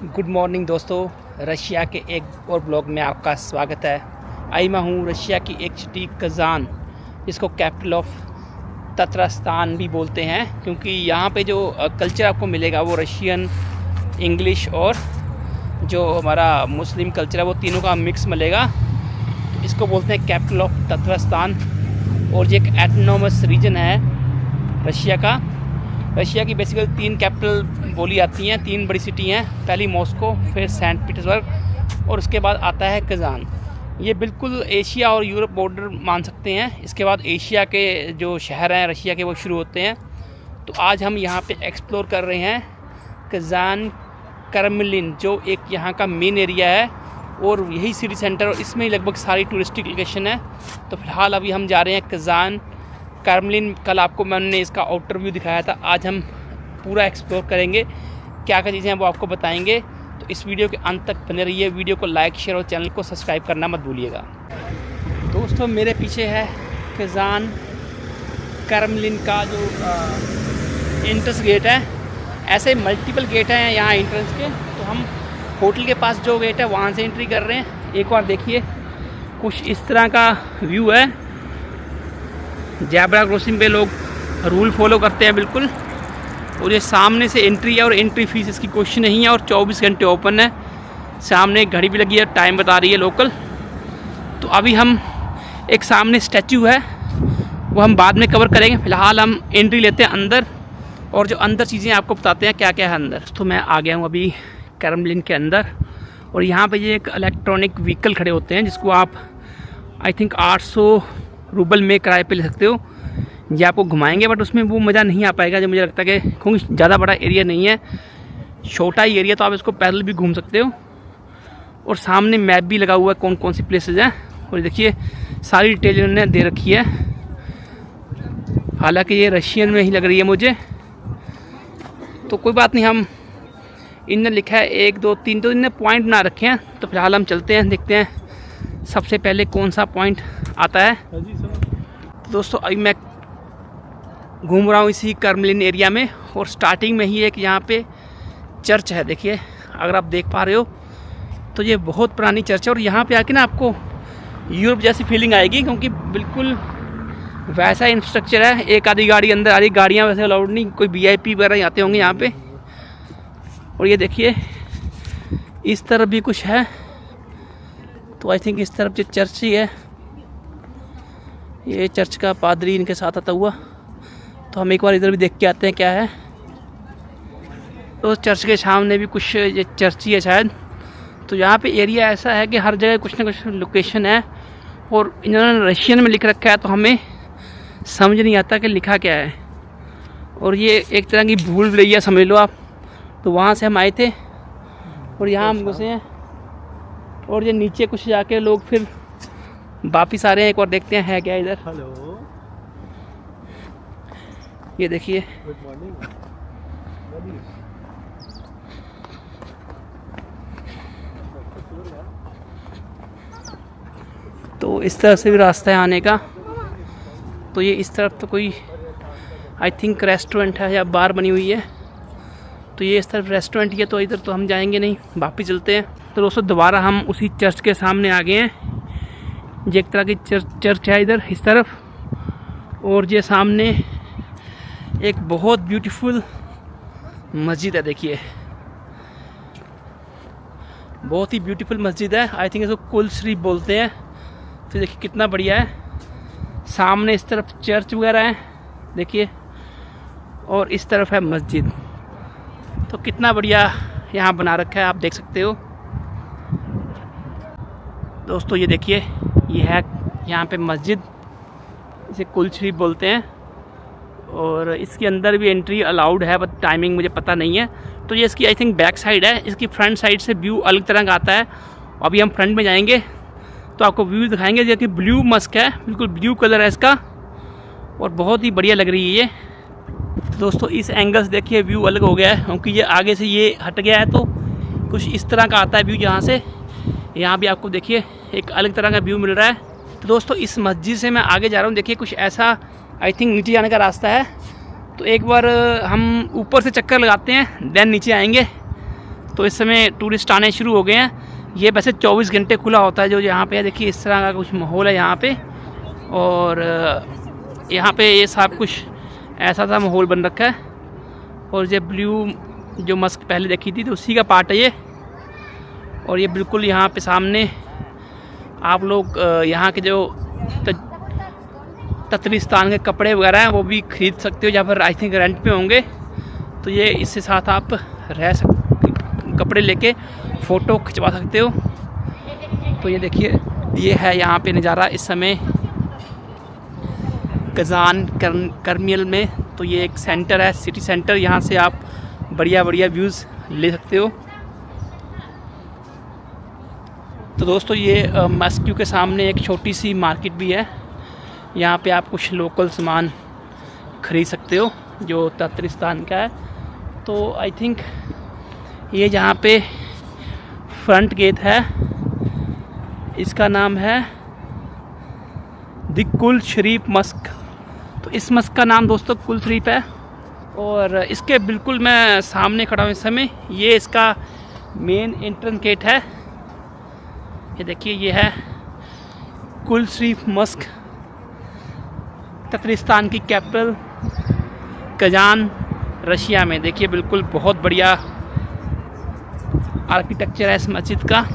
Good morning दोस्तों, Russia के एक और ब्लॉग में आपका स्वागत है। आई मैं हूँ रशिया की एक सिटी कज़ान, जिसको कैपिटल ऑफ ततरस्तान भी बोलते हैं, क्योंकि यहाँ पे जो कल्चर आपको मिलेगा वो रशियन, इंग्लिश और जो हमारा मुस्लिम कल्चर है वो तीनों का मिक्स मिलेगा। तो इसको बोलते हैं कैपिटल ऑफ ततरस्तान। और ये एक एटोनोमस रीजन है रशिया का। रशिया की बेसिकली 3 कैपिटल बोली जाती हैं, 3 बड़ी सिटी हैं। पहली मॉस्को, फिर सेंट पीटर्सबर्ग और उसके बाद आता है कज़ान। ये बिल्कुल एशिया और यूरोप बॉर्डर मान सकते हैं। इसके बाद एशिया के जो शहर हैं रशिया के वो शुरू होते हैं। तो आज हम यहाँ पे एक्सप्लोर कर रहे हैं कज़ान करमलिन, जो एक यहाँ का मेन एरिया है और यही सिटी सेंटर, और इसमें लगभग सारी टूरिस्टिक लोकेशन है। तो फिलहाल अभी हम जा रहे हैं कज़ान करमलिन। कल आपको मैंने इसका आउटर व्यू दिखाया था, आज हम पूरा एक्सप्लोर करेंगे, क्या क्या चीज़ें हैं वो आपको बताएंगे। तो इस वीडियो के अंत तक बने रहिए। वीडियो को लाइक, शेयर और चैनल को सब्सक्राइब करना मत भूलिएगा। दोस्तों, मेरे पीछे है कज़ान करमलिन का जो एंट्रेंस गेट है। ऐसे मल्टीपल गेट हैं यहाँ एंट्रेंस के। तो हम होटल के पास जो गेट है वहाँ से एंट्री कर रहे हैं। एक बार देखिए, कुछ इस तरह का व्यू है। ज़ेब्रा क्रॉसिंग पे लोग रूल फॉलो करते हैं बिल्कुल। और ये सामने से एंट्री है और एंट्री फीस इसकी कुछ नहीं है और 24 घंटे ओपन है। सामने एक घड़ी भी लगी है, टाइम बता रही है लोकल। तो अभी हम एक सामने स्टैचू है वो हम बाद में कवर करेंगे। फ़िलहाल हम एंट्री लेते हैं अंदर और जो अंदर चीज़ें आपको बताते हैं क्या क्या है अंदर। तो मैं आ गया हूँ अभी करमलिन के अंदर और यहाँ पे ये एक इलेक्ट्रॉनिक व्हीकल खड़े होते हैं जिसको आप आई थिंक 800 रूबल में किराए पे ले सकते हो। ये आपको घुमाएंगे बट उसमें वो मज़ा नहीं आ पाएगा जो मुझे लगता है, कि क्योंकि ज़्यादा बड़ा एरिया नहीं है, छोटा ही एरिया। तो आप इसको पैदल भी घूम सकते हो। और सामने मैप भी लगा हुआ है कौन कौन सी प्लेसेस हैं। और देखिए सारी डिटेल इन्होंने दे रखी है। हालांकि ये रशियन में ही लग रही है मुझे, तो कोई बात नहीं। हम इनने लिखा है 1 2 3, तो इनने पॉइंट बना रखे हैं। तो फिलहाल हम चलते हैं, देखते हैं सबसे पहले कौन सा पॉइंट आता है। तो दोस्तों, अभी मैं घूम रहा हूँ इसी करमलिन एरिया में और स्टार्टिंग में ही एक यहाँ पे चर्च है। देखिए, अगर आप देख पा रहे हो तो ये बहुत पुरानी चर्च है। और यहाँ पे आके ना आपको यूरोप जैसी फीलिंग आएगी, क्योंकि बिल्कुल वैसा इंफ्रास्ट्रक्चर है। एक आधी गाड़ी अंदर आ रही, गाड़ियाँ वैसे अलाउड नहीं, कोई VIP वगैरह आते होंगे यहाँ पे। और ये देखिए इस तरफ भी कुछ है। तो आई थिंक इस तरफ जो चर्च ही है, ये चर्च का पादरी इनके साथ आता हुआ। तो हम एक बार इधर भी देख के आते हैं क्या है। तो चर्च के सामने भी कुछ ये चर्च ही है शायद। तो यहाँ पे एरिया ऐसा है कि हर जगह कुछ ना कुछ लोकेशन है और इन्होंने रशियन में लिख रखा है, तो हमें समझ नहीं आता कि लिखा क्या है। और ये एक तरह की भूल भुलैया समझ लो आप। तो वहाँ से हम आए थे और यहाँ हम घुसे हैं और ये नीचे कुछ जाके लोग फिर वापिस आ रहे हैं। एक और देखते हैं है क्या इधर। हेलो, ये देखिए, गुड मॉर्निंग। तो इस तरफ से भी रास्ता है आने का। तो ये इस तरफ तो कोई आई थिंक रेस्टोरेंट है या बार बनी हुई है। तो ये इस तरफ रेस्टोरेंट ही है, तो इधर तो हम जाएंगे नहीं, वापिस चलते हैं। तो दोस्तों, दोबारा हम उसी चर्च के सामने आ गए हैं। ये एक तरह की चर्च है इधर इस तरफ। और ये सामने एक बहुत ब्यूटीफुल मस्जिद है। देखिए, बहुत ही ब्यूटीफुल मस्जिद है। आई थिंक इसको कुल शरीफ बोलते हैं। तो देखिए कितना बढ़िया है। सामने इस तरफ चर्च वगैरह है देखिए, और इस तरफ है मस्जिद। तो कितना बढ़िया यहाँ बना रखा है, आप देख सकते हो। दोस्तों, ये देखिए, ये है यहाँ पे मस्जिद, इसे कुल शरीफ बोलते हैं। और इसके अंदर भी एंट्री अलाउड है, बट टाइमिंग मुझे पता नहीं है। तो ये इसकी आई थिंक बैक साइड है। इसकी फ्रंट साइड से व्यू अलग तरह का आता है। अभी हम फ्रंट में जाएंगे तो आपको व्यू दिखाएंगे। जो कि ब्लू मस्क है, बिल्कुल ब्लू कलर है इसका और बहुत ही बढ़िया लग रही है ये। दोस्तों, इस एंगल से देखिए व्यू अलग हो गया है, क्योंकि ये आगे से ये हट गया है। तो कुछ इस तरह का आता है व्यू यहाँ से। यहाँ भी आपको देखिए एक अलग तरह का व्यू मिल रहा है। तो दोस्तों, इस मस्जिद से मैं आगे जा रहा हूँ। देखिए कुछ ऐसा आई थिंक नीचे जाने का रास्ता है। तो एक बार हम ऊपर से चक्कर लगाते हैं, देन नीचे आएंगे। तो इस समय टूरिस्ट आने शुरू हो गए हैं। ये वैसे 24 घंटे खुला होता है जो यहाँ पे है। देखिए इस तरह का कुछ माहौल है यहाँ पे, और यहाँ पे ये सब कुछ ऐसा सा माहौल बन रखा है। और ये ब्लू जो मस्क पहले देखी थी तो उसी का पार्ट है ये। और ये बिल्कुल यहाँ पे सामने आप लोग यहाँ के जो तत्रिस्तान के कपड़े वगैरह हैं वो भी ख़रीद सकते हो, जहाँ पर आई थिंक रेंट पे होंगे। तो ये इसके साथ आप कपड़े लेके फ़ोटो खिंचवा सकते हो। तो ये देखिए ये है यहाँ पे नज़ारा इस समय कज़ान कर्मियल में। तो ये एक सेंटर है, सिटी सेंटर, यहाँ से आप बढ़िया बढ़िया व्यूज़ ले सकते हो। तो दोस्तों ये मस्क्यू के सामने एक छोटी सी मार्केट भी है। यहाँ पे आप कुछ लोकल सामान ख़रीद सकते हो जो तत्रिस्तान का है। तो आई थिंक ये जहाँ पे फ्रंट गेट है इसका नाम है द कुल शरीफ मस्क। तो इस मस्क का नाम दोस्तों कुल शरीफ है। और इसके बिल्कुल मैं सामने खड़ा हूँ इस समय। ये इसका मेन एंट्रेंस गेट है। ये देखिए ये है कुल शरीफ मस्क, तत्रिस्तान की कैपिटल कजान, रशिया में। देखिए बिल्कुल बहुत बढ़िया आर्किटेक्चर है इस मस्जिद का।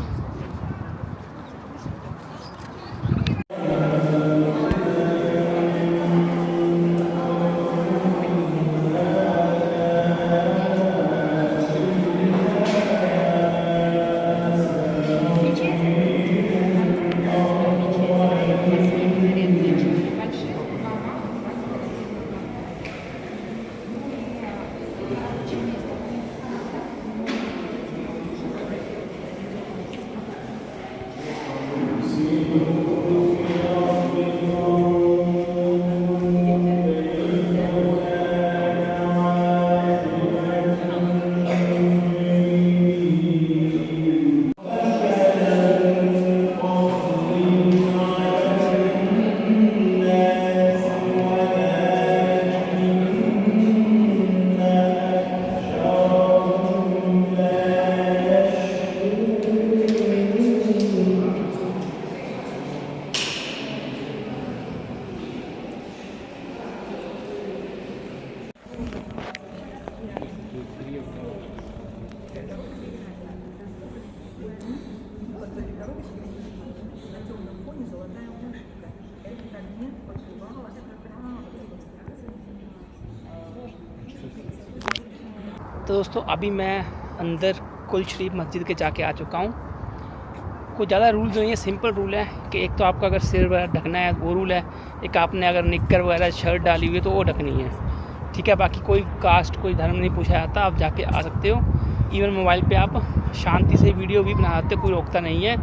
तो दोस्तों अभी मैं अंदर कुल शरीफ मस्जिद के जाके आ चुका हूँ। कोई ज़्यादा रूल्स नहीं है, सिंपल रूल है कि एक तो आपका अगर सिर वगैरह ढकना है वो रूल है, एक आपने अगर निक्कर वगैरह शर्ट डाली हुई है तो वो ढकनी है, ठीक है। बाकी कोई कास्ट कोई धर्म नहीं पूछा जाता, आप जाके आ सकते हो। इवन मोबाइल पे आप शांति से वीडियो भी बना सकते हो, कोई रोकता नहीं है।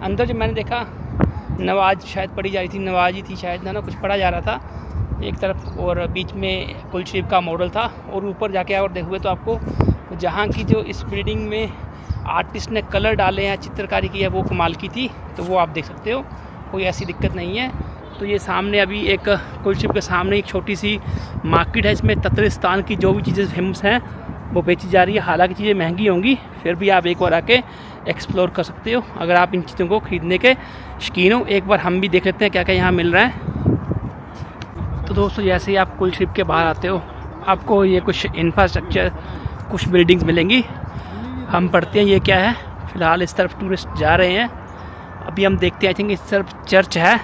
अंदर जो मैंने देखा नमाज शायद पढ़ी जा रही थी, नमाज ही थी शायद ना, कुछ पढ़ा जा रहा था एक तरफ, और बीच में कुल शरीफ का मॉडल था। और ऊपर जाके और देखोगे तो आपको जहाँ की जो इस बिल्डिंग में आर्टिस्ट ने कलर डाले हैं, चित्रकारी की है, वो कमाल की थी। तो वो आप देख सकते हो, कोई ऐसी दिक्कत नहीं है। तो ये सामने अभी एक कुल शरीफ के सामने एक छोटी सी मार्केट है, इसमें तत्रिस्तान की जो भी चीज़ें फेमस हैं वो बेची जा रही है। हालांकि चीज़ें महंगी होंगी, फिर भी आप एक बार आके एक्सप्लोर कर सकते हो अगर आप इन चीज़ों को ख़रीदने के शौकीन हो। एक बार हम भी देख लेते हैं क्या क्या यहाँ मिल रहा है। तो दोस्तों जैसे ही आप कुल शरीफ के बाहर आते हो आपको ये कुछ इंफ्रास्ट्रक्चर, कुछ बिल्डिंग्स मिलेंगी। हम पढ़ते हैं ये क्या है। फ़िलहाल इस तरफ टूरिस्ट जा रहे हैं, अभी हम देखते हैं। आई थिंक इस तरफ चर्च है,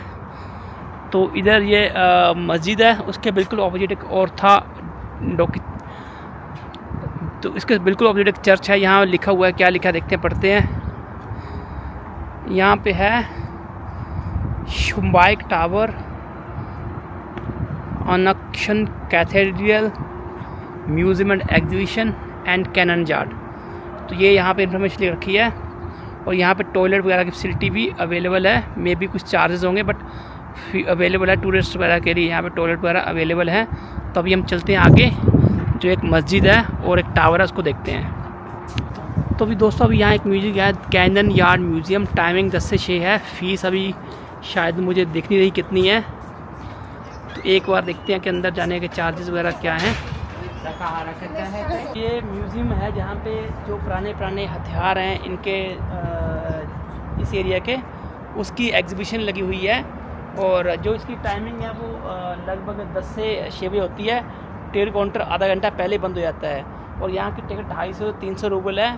तो इधर ये मस्जिद है, उसके बिल्कुल ऑपोजिट एक और था तो इसके बिल्कुल ऑपोजिट एक चर्च है। यहाँ लिखा हुआ है, क्या लिखा है देखते हैं, पढ़ते हैं। यहाँ पे है शुम्बाइक टावर, अनक्शन cathedral, museum and exhibition and cannon yard. तो ये यहाँ पे इन्फॉर्मेशन लिख रखी है। और यहाँ पे टॉयलेट वगैरह की फैसिलिटी भी अवेलेबल है। मे बी कुछ चार्जेस होंगे बट अवेलेबल है टूरिस्ट वगैरह के लिए, यहाँ पे टॉयलेट वगैरह अवेलेबल है। तो अभी हम चलते हैं आगे, जो एक मस्जिद है और एक टावर है उसको देखते हैं। तो अभी दोस्तों अभी यहाँ एक म्यूजिक है, कैनन यार्ड म्यूज़ियम। टाइमिंग 10 से 6 है। फ़ीस अभी शायद मुझे दिख नहीं रही कितनी है। तो तो एक बार देखते हैं कि अंदर जाने के चार्जेस वगैरह क्या हैं। ये म्यूज़ियम है जहाँ पे जो पुराने हथियार हैं इनके इस एरिया के, उसकी एग्जीबिशन लगी हुई है। और जो इसकी टाइमिंग है वो लगभग 10 से 6 बजे होती है। टिकट काउंटर आधा घंटा पहले बंद हो जाता है और यहाँ की टिकट 250-300 रूबल है।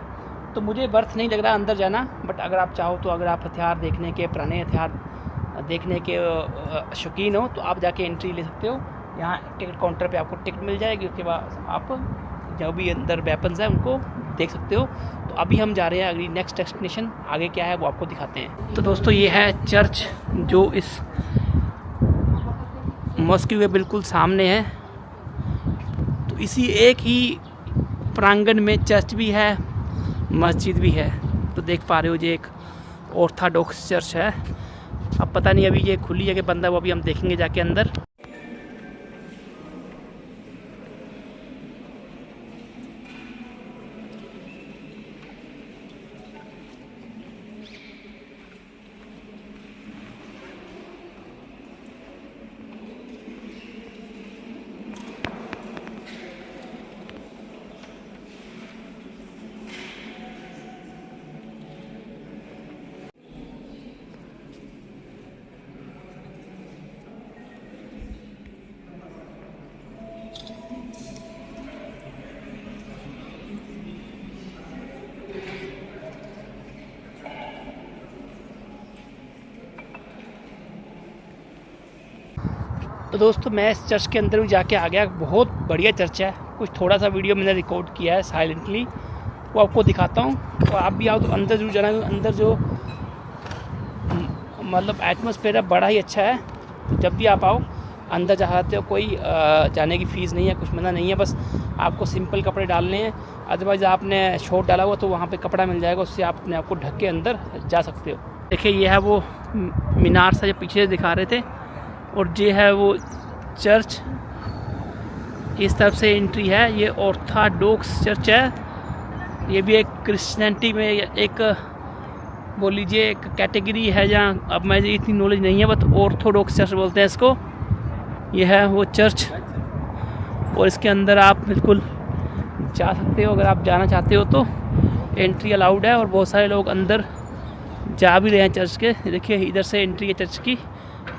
तो मुझे बर्थ नहीं लग रहा अंदर जाना, बट अगर आप चाहो तो अगर आप हथियार देखने के, पुराने हथियार देखने के शौकीन हो तो आप जाके एंट्री ले सकते हो। यहाँ टिकट काउंटर पे आपको टिकट मिल जाएगी, उसके बाद आप जो भी अंदर वेपन्स हैं उनको देख सकते हो। तो अभी हम जा रहे हैं अगली नेक्स्ट डेस्टिनेशन, आगे क्या है वो आपको दिखाते हैं। तो दोस्तों ये है चर्च जो इस मॉस्क के बिल्कुल सामने है। तो इसी एक ही प्रांगण में चर्च भी है, मस्जिद भी है। तो देख पा रहे हो ये एक ऑर्थोडॉक्स चर्च है। अब पता नहीं अभी ये खुली है कि बंद है, वो अभी हम देखेंगे जाके अंदर। तो दोस्तों मैं इस चर्च के अंदर भी जाके आ गया। बहुत बढ़िया चर्च है। कुछ थोड़ा सा वीडियो मैंने रिकॉर्ड किया है साइलेंटली, वो आपको दिखाता हूँ। और आप भी आओ तो अंदर जरूर जाना, अंदर जो मतलब एटमॉस्फेयर है बड़ा ही अच्छा है। तो जब भी आप आओ अंदर चाहते हो, कोई जाने की फ़ीस नहीं है, कुछ मना नहीं है। बस आपको सिंपल कपड़े डालने हैं, अदरवाइज़ आपने शॉर्ट डाला हुआ तो वहाँ पे कपड़ा मिल जाएगा, उससे आप अपने आप को ढक के अंदर जा सकते हो। देखिए ये है वो मीनार सा जो पीछे दिखा रहे थे, और ये है वो चर्च। इस तरफ से एंट्री है। ये ऑर्थोडॉक्स चर्च है। ये भी एक क्रिश्चियनिटी में एक बोल लीजिए एक कैटेगरी है, जहाँ अब मैं इतनी नॉलेज नहीं है, बट ऑर्थोडॉक्स चर्च बोलते हैं इसको। ये है वो चर्च और इसके अंदर आप बिल्कुल जा सकते हो अगर आप जाना चाहते हो तो। एंट्री अलाउड है और बहुत सारे लोग अंदर जा भी रहे हैं चर्च के। देखिए इधर से एंट्री है चर्च की,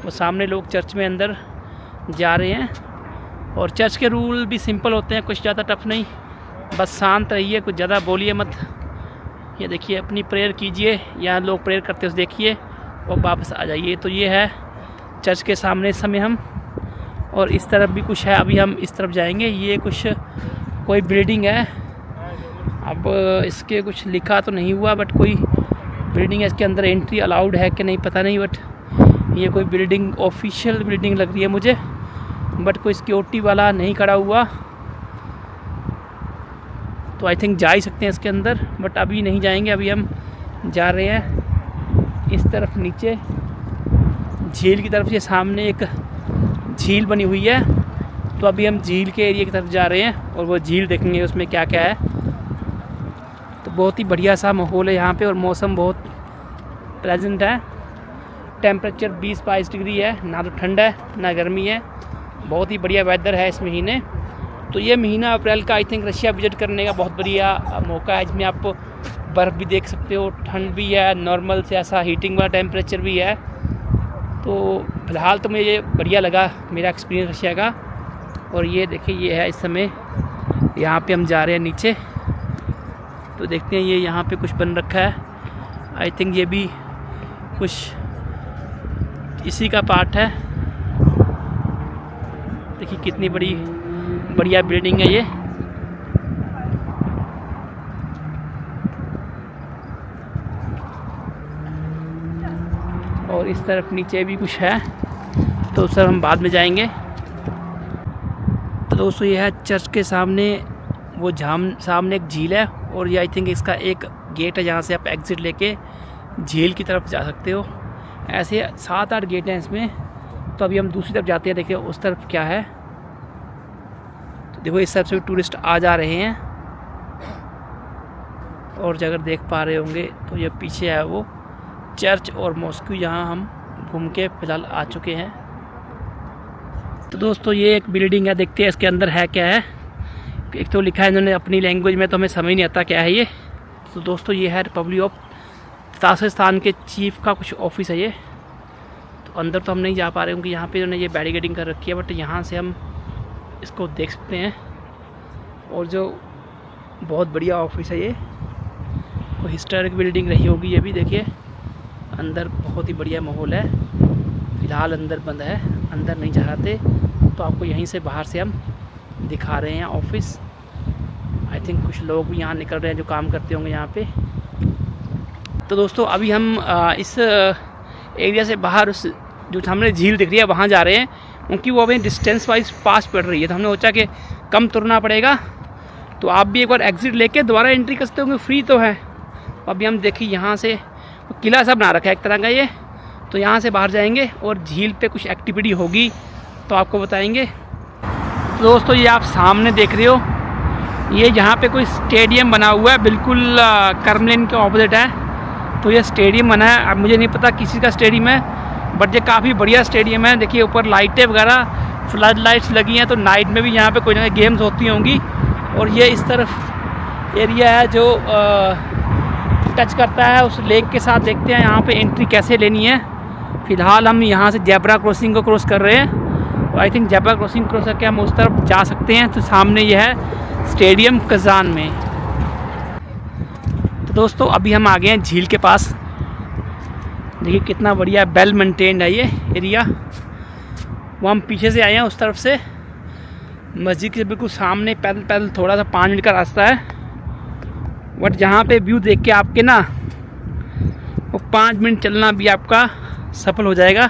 वो सामने लोग चर्च में अंदर जा रहे हैं। और चर्च के रूल भी सिंपल होते हैं, कुछ ज़्यादा टफ नहीं, बस शांत रहिए, कुछ ज़्यादा बोलिए मत। ये देखिए अपनी प्रेयर कीजिए, यहाँ लोग प्रेयर करते हो देखिए, और वापस आ जाइए। तो ये है चर्च के सामने इस समय हम, और इस तरफ भी कुछ है, अभी हम इस तरफ जाएंगे। ये कुछ कोई बिल्डिंग है, अब इसके कुछ लिखा तो नहीं हुआ, बट कोई बिल्डिंग है। इसके अंदर एंट्री अलाउड है कि नहीं पता नहीं, बट ये कोई बिल्डिंग ऑफिशियल बिल्डिंग लग रही है मुझे, बट कोई सिक्योरिटी वाला नहीं खड़ा हुआ। तो आई थिंक जा ही सकते हैं इसके अंदर, बट अभी नहीं जाएंगे। अभी हम जा रहे हैं इस तरफ नीचे झील की तरफ। ये सामने एक झील बनी हुई है, तो अभी हम झील के एरिया की तरफ जा रहे हैं और वो झील देखेंगे उसमें क्या क्या है। तो बहुत ही बढ़िया सा माहौल है यहाँ पे, और मौसम बहुत प्लेजेंट है। टेम्परेचर 20-22 डिग्री है, ना तो ठंड है ना गर्मी है, बहुत ही बढ़िया वेदर है इस महीने। तो ये महीना अप्रैल का आई थिंक रशिया विजिट करने का बहुत बढ़िया मौका है, जिसमें आप बर्फ़ भी देख सकते हो, ठंड भी है, नॉर्मल से ऐसा हीटिंग वाला टेम्परेचर भी है। तो फ़िलहाल तो मुझे बढ़िया लगा मेरा एक्सपीरियंस रशिया का। और ये देखिए ये है इस समय यहाँ पे हम जा रहे हैं नीचे, तो देखते हैं ये यहाँ पे कुछ बन रखा है। आई थिंक ये भी कुछ इसी का पार्ट है। देखिए कितनी बड़ी बढ़िया बिल्डिंग है ये। और इस तरफ नीचे भी कुछ है, तो सर हम बाद में जाएंगे। तो दोस्तों ये है चर्च के सामने वो सामने एक झील है, और ये आई थिंक इसका एक गेट है जहाँ से आप एग्ज़िट लेके झील की तरफ जा सकते हो। ऐसे 7-8 गेट हैं इसमें। तो अभी हम दूसरी तरफ जाते हैं, देखिए उस तरफ क्या है। तो देखो इस तरफ से भी टूरिस्ट आ जा रहे हैं, और अगर देख पा रहे होंगे तो ये पीछे है वो चर्च और मॉस्क, जहाँ हम घूम के फ़िलहाल आ चुके हैं। तो दोस्तों ये एक बिल्डिंग है, देखते हैं इसके अंदर है क्या है। एक तो लिखा है इन्होंने अपनी लैंग्वेज में, तो हमें समझ नहीं आता क्या है ये। तो दोस्तों ये है रिपब्लिक ऑफ ताजिकिस्तान के चीफ का कुछ ऑफिस है ये। तो अंदर तो हम नहीं जा पा रहे क्योंकि यहाँ पे इन्होंने ये बैरिकेडिंग कर रखी है, बट यहाँ से हम इसको देख सकते हैं। और जो बहुत बढ़िया ऑफिस है ये, कोई हिस्टोरिक बिल्डिंग रही होगी ये भी। देखिए अंदर बहुत ही बढ़िया माहौल है। फ़िलहाल अंदर बंद है, अंदर नहीं चाहते, तो आपको यहीं से बाहर से हम दिखा रहे हैं ऑफिस। आई थिंक कुछ लोग भी यहाँ निकल रहे हैं जो काम करते होंगे यहाँ पे। तो दोस्तों अभी हम इस एरिया से बाहर उस जो सामने झील दिख रही है वहाँ जा रहे हैं, क्योंकि वो अभी डिस्टेंस वाइज पास पड़ रही है। तो हमने सोचा कि कम तुरना पड़ेगा, तो आप भी एक बार एग्ज़िट लेके दोबारा एंट्री कर सकते होंगे, फ्री तो है। अभी हम देखिए यहाँ से किला सा बना रखा है एक तरह का ये, तो यहाँ से बाहर जाएंगे और झील पे कुछ एक्टिविटी होगी तो आपको बताएंगे। तो दोस्तों ये आप सामने देख रहे हो, ये यहाँ पे कोई स्टेडियम बना हुआ है, बिल्कुल करमलिन के ऑपोजिट है। तो ये स्टेडियम बना है, अब मुझे नहीं पता किसी का स्टेडियम है, बट ये काफ़ी बढ़िया स्टेडियम है। देखिए ऊपर लाइटें वगैरह, फ्लड लाइट्स लगी हैं, तो नाइट में भी यहाँ पे कोई ना कोई गेम्स होती होंगी। और ये इस तरफ एरिया है जो टच करता है उस लेक के साथ। देखते हैं यहाँ पे एंट्री कैसे लेनी है। फ़िलहाल हम यहाँ से जेब्रा क्रॉसिंग को क्रॉस कर रहे हैं, और I think zebra crossing cross करके हम उस तरफ जा सकते हैं। तो सामने ये है स्टेडियम कज़ान में। तो दोस्तों अभी हम आ गए हैं झील के पास। देखिए कितना बढ़िया वेल मेंटेन्ड है ये एरिया। वो हम पीछे से आए हैं उस तरफ से, मस्जिद के बिल्कुल सामने पैदल पैदल थोड़ा सा 5 मिनट का रास्ता है। बट जहाँ पे व्यू देख के आपके ना वो 5 मिनट चलना भी आपका सफल हो जाएगा।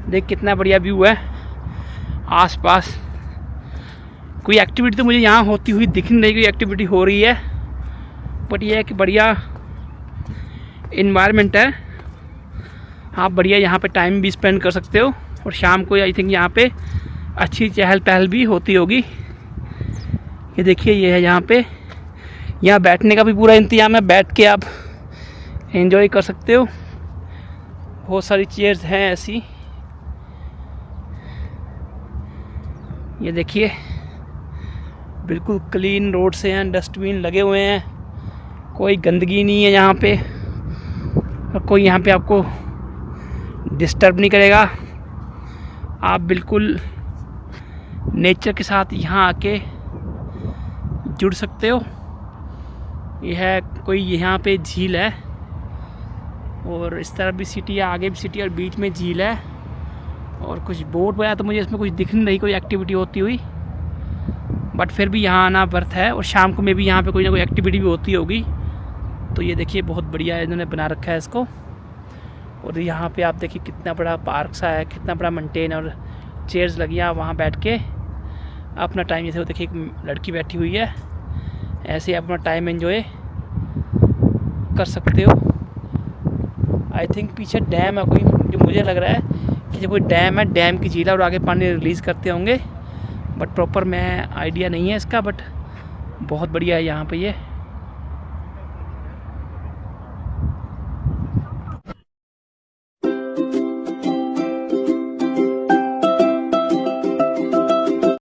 देख कितना बढ़िया व्यू है आसपास। कोई एक्टिविटी तो मुझे यहाँ होती हुई दिख नहीं रही, कोई एक्टिविटी हो रही है, बट ये है कि बढ़िया इन्वायरमेंट है। आप बढ़िया यहाँ पे टाइम भी स्पेंड कर सकते हो, और शाम को आई थिंक यहाँ पे अच्छी चहल पहल भी होती होगी। ये देखिए ये है यहाँ पे, यहाँ बैठने का भी पूरा इंतजाम है, बैठ के आप एंजॉय कर सकते हो। बहुत सारी चेयर्स हैं ऐसी। ये देखिए बिल्कुल क्लीन रोड से हैं, डस्टबिन लगे हुए हैं, कोई गंदगी नहीं है यहाँ पे, और कोई यहाँ पे आपको डिस्टर्ब नहीं करेगा। आप बिल्कुल नेचर के साथ यहाँ आके जुड़ सकते हो। यह है कोई यहाँ पे झील है, और इस तरफ भी सिटी है, आगे भी सिटी और बीच में झील है, और कुछ बोट वगैरह तो मुझे इसमें कुछ दिख नहीं रही कोई एक्टिविटी होती हुई, बट फिर भी यहाँ आना बर्थ है। और शाम को में भी यहाँ पे कोई ना कोई एक्टिविटी भी होती होगी। तो ये देखिए बहुत बढ़िया इन्होंने बना रखा है इसको। और यहाँ पे आप देखिए कितना बड़ा पार्क सा है, कितना बड़ा मेंटेन, और चेयर्स लगी हैं, वहाँ बैठ के अपना टाइम, जैसे वो देखिए एक लड़की बैठी हुई है, ऐसे अपना टाइम एंजॉय कर सकते हो। आई थिंक पीछे डैम है कोई, जो मुझे लग रहा है कि जो कोई डैम है, डैम की झील है, और आगे पानी रिलीज़ करते होंगे, बट प्रॉपर मैं आइडिया नहीं है इसका। बट बहुत बढ़िया है यहाँ पे ये।